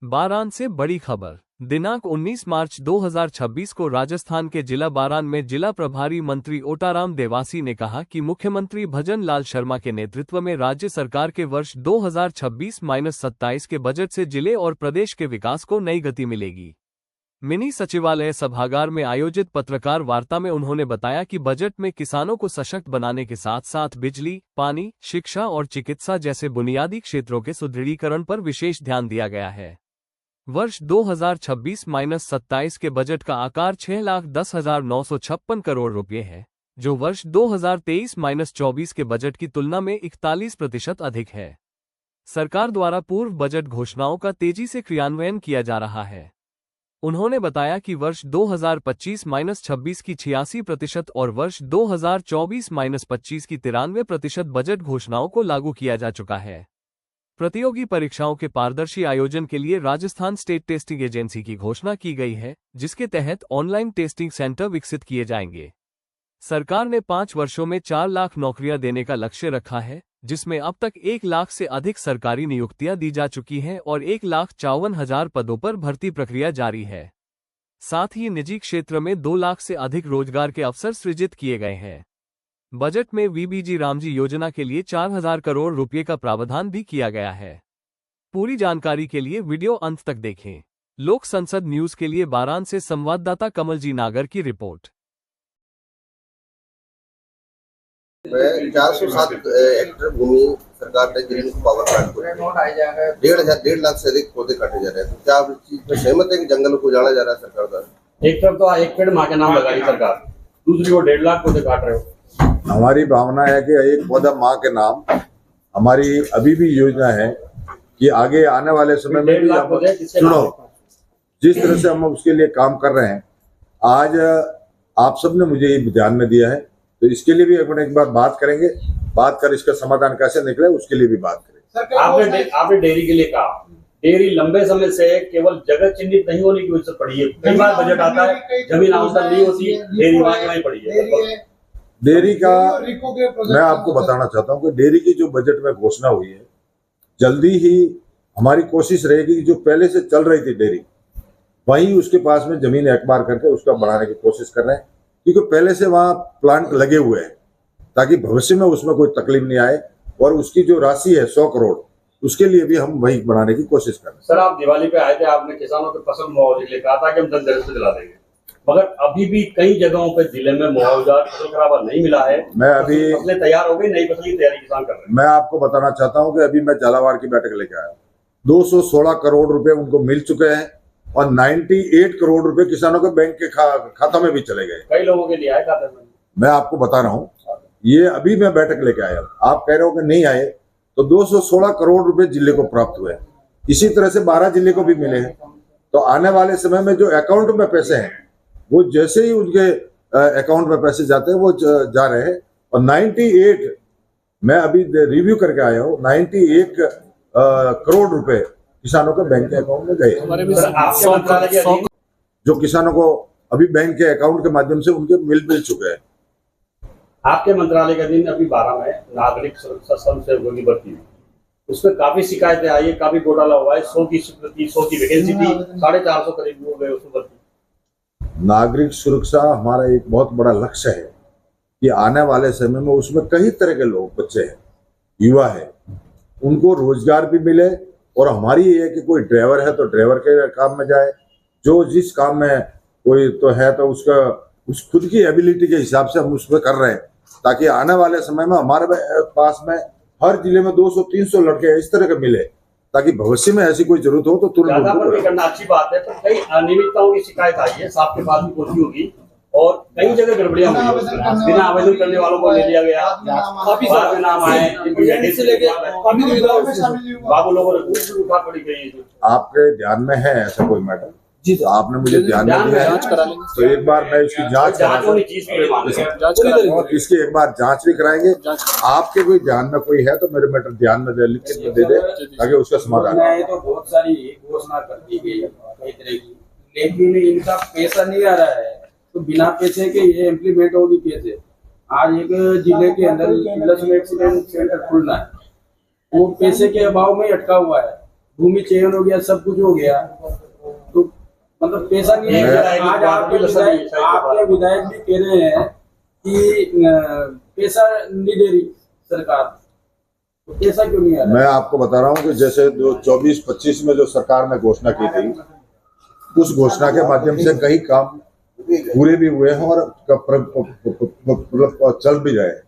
बारान से बड़ी खबर। दिनांक 19 मार्च 2026 को राजस्थान के जिला बारान में जिला प्रभारी मंत्री ओटाराम देवासी ने कहा कि मुख्यमंत्री भजन लाल शर्मा के नेतृत्व में राज्य सरकार के वर्ष 2026-27 के बजट से जिले और प्रदेश के विकास को नई गति मिलेगी। मिनी सचिवालय सभागार में आयोजित पत्रकार वार्ता में उन्होंने बताया कि बजट में किसानों को सशक्त बनाने के साथ साथ बिजली, पानी, शिक्षा और चिकित्सा जैसे बुनियादी क्षेत्रों के सुदृढ़ीकरण पर विशेष ध्यान दिया गया है। वर्ष 2026-27 के बजट का आकार 6,10,956 करोड़ रुपये है, जो वर्ष 2023-24 के बजट की तुलना में 41% अधिक है। सरकार द्वारा पूर्व बजट घोषणाओं का तेजी से क्रियान्वयन किया जा रहा है। उन्होंने बताया कि वर्ष 2025-26 की 86% और वर्ष 2024-25 की 93% बजट घोषणाओं को लागू किया जा चुका है। प्रतियोगी परीक्षाओं के पारदर्शी आयोजन के लिए राजस्थान स्टेट टेस्टिंग एजेंसी की घोषणा की गई है, जिसके तहत ऑनलाइन टेस्टिंग सेंटर विकसित किए जाएंगे। सरकार ने 5 वर्षों में 4 लाख नौकरियां देने का लक्ष्य रखा है, जिसमें अब तक 1 लाख से अधिक सरकारी नियुक्तियां दी जा चुकी हैं और 1,54,000 पदों पर भर्ती प्रक्रिया जारी है। साथ ही निजी क्षेत्र में 2 लाख से अधिक रोजगार के अवसर सृजित किए गए हैं। बजट में वीबीजी रामजी योजना के लिए 4,000 करोड़ रुपये का प्रावधान भी किया गया है। पूरी जानकारी के लिए वीडियो अंत तक देखें। लोक संसद न्यूज के लिए बारान से संवाददाता कमल जी नागर की रिपोर्ट। 407 हेक्टेयर भूमि सरकार ने ग्रीन पावर प्लांट को 1.5 लाख से अधिक पौधे काटे जा रहे हैं। तो क्या आप इस चीज में सहमत है कि जंगलों को उजाड़ा जा रहा है सरकार द्वारा? एक तरफ तो एक पेड़ माँ के नाम लगाई सरकार, दूसरी ओर 1.5 लाख पौधे काट रहे हो। हमारी भावना है कि एक पौधा माँ के नाम हमारी अभी भी योजना है कि आगे आने वाले समय में भी हम सुनो जिस तरह से हम उसके लिए काम कर रहे हैं। आज आप सबने मुझे ये ध्यान में दिया है, तो इसके लिए भी एक बार बात करेंगे, बात कर इसका समाधान कैसे निकले उसके लिए भी बात करेंगे। आपने डेयरी के लिए कहा, डेयरी लंबे समय से केवल जगह चिन्हित नहीं होने की वजह से पड़ी है। कई बार बजट आता है, जमीन आवंटन नहीं होती है, डेयरी वहीं पड़ी है। डेयरी का मैं आपको बताना चाहता हूं कि डेयरी की जो बजट में घोषणा हुई है, जल्दी ही हमारी कोशिश रहेगी कि जो पहले से चल रही थी डेयरी, वहीं उसके पास में जमीन एक्वायर करके उसका बढ़ाने की कोशिश कर रहे हैं, क्योंकि पहले से वहां प्लांट लगे हुए हैं, ताकि भविष्य में उसमें कोई तकलीफ नहीं आए। और उसकी जो राशि है 100 करोड़, उसके लिए भी हम वही बढ़ाने की कोशिश कर रहे हैं। सर, आप दिवाली पे आए थे, आपने किसानों के फसल मुआवजे के लिए कहा था कि हम धनतेरस पे दिला देंगे, मगर अभी भी कई जगहों पे जिले में मुआवजा फसल खराबा नहीं मिला है। मैं अभी फसलें तैयार हो गई, नई फसल की तैयारी किसान कर रहे हैं। मैं आपको बताना चाहता हूं कि अभी मैं झालावाड़ की बैठक लेके आया, 216 करोड़ रुपए उनको मिल चुके हैं और 98 करोड़ रुपए किसानों के बैंक के खाता में भी चले गए। कई लोगों के लिए आए खाते में। मैं आपको बता रहा हूँ, ये अभी मैं बैठक लेके आया। आप कह रहे हो कि नहीं आए, तो 216 करोड़ रुपए जिले को प्राप्त हुए। इसी तरह से 12 जिले को भी मिले हैं। तो आने वाले समय में जो अकाउंट में पैसे हैं, वो जैसे ही उनके अकाउंट में पैसे जाते हैं वो जा रहे हैं। और 98 मैं अभी रिव्यू करके आया हूँ, 91 करोड़ रुपए किसानों के बैंक के अकाउंट में गए, जो किसानों को अभी बैंक के अकाउंट के माध्यम से उनके मिल चुके हैं। आपके मंत्रालय के अधीन अभी 12 में नागरिक सुरक्षा स्वयंसेवकों की भर्ती हुई, उसमें काफी शिकायतें आई है, काफी घोटाला हुआ है। 100 की स्वीकृति, 100 की वैकेंसी थी, 450 करीब हो गए उसमें भर्ती। नागरिक सुरक्षा हमारा एक बहुत बड़ा लक्ष्य है कि आने वाले समय में उसमें कई तरह के लोग, बच्चे हैं, युवा है, उनको रोजगार भी मिले। और हमारी ये है कि कोई ड्राइवर है तो ड्राइवर के काम में जाए, जो जिस काम में कोई तो है तो उसका उस खुद की एबिलिटी के हिसाब से हम उसमें कर रहे हैं, ताकि आने वाले समय में हमारे पास में हर जिले में 200-300 लड़के इस तरह के मिले, ताकि भविष्य में ऐसी कोई जरूरत हो तो तुरंत करना अच्छी बात है। तो कई अनियमितताओं की शिकायत आई है, साहब के पास भी पहुंची होगी, और कई जगह गड़बड़ियां हुई, बिना आवेदन करने वालों को ले लिया गया, बाद में नाम आए, बाबू लोगों ने उठा पड़ी गई। आपके ध्यान में है ऐसा कोई मैटर? जी, तो आपने मुझे ध्यान में दिया है, तो एक बार मैं इसकी जांच इसकी एक बार जांच भी कराएंगे। आपके कोई ध्यान में कोई है तो मेरे मैटर ध्यान में लिख के दे दे, ताकि उसका समाधान। तो बहुत सारी घोषणा कर दी गई कई तरह की, लेकिन इनका पैसा नहीं आ रहा है, तो बिना पैसे के ये इम्प्लीमेंट होगी कैसे? आज एक जिले के अंदर एक्सीडेंट सेंटर खुलना है, वो पैसे के अभाव में अटका हुआ है। भूमि चयन हो गया, सब कुछ हो गया, तो मतलब पैसा नहीं है। आज आपके विधायक भी कह रहे हैं कि पैसा नहीं दे रही सरकार, तो पैसा क्यों नहीं आ रहा? मैं आपको बता रहा हूँ कि जैसे जो 24-25 में जो सरकार ने घोषणा की थी, उस घोषणा के माध्यम से कई काम पूरे भी हुए हैं और चल भी रहे हैं।